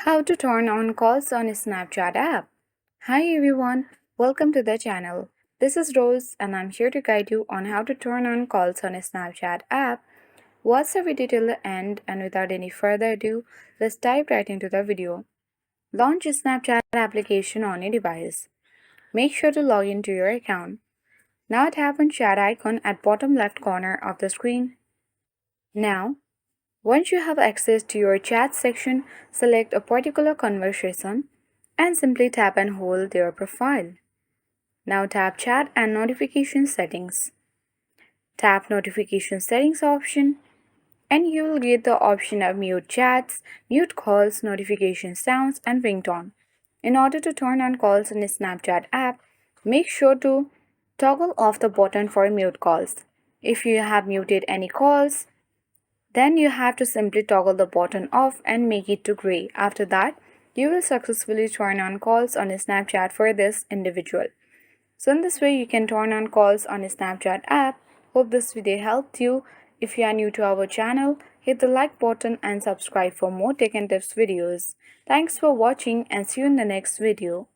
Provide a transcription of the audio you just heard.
How to turn on calls on a Snapchat app. Hi everyone, welcome to the channel. This is Rose and I'm here to guide you on how to turn on calls on a Snapchat app. Watch the video till the end and without any further ado, let's dive right into the video. Launch a Snapchat application on a device. Make sure to log into your account. Now tap on chat icon at bottom left corner of the screen. Now, once you have access to your chat section, select a particular conversation and simply tap and hold their profile. Now tap Chat and Notification Settings. Tap Notification Settings option and you will get the option of mute chats, mute calls, notification sounds and ringtone. In order to turn on calls in a Snapchat app, make sure to toggle off the button for mute calls. If you have muted any calls, then you have to simply toggle the button off and make it to gray. After that, you will successfully turn on calls on a Snapchat for this individual. So in this way, you can turn on calls on a Snapchat app. Hope this video helped you. If you are new to our channel, hit the like button and subscribe for more tech and tips videos. Thanks for watching and see you in the next video.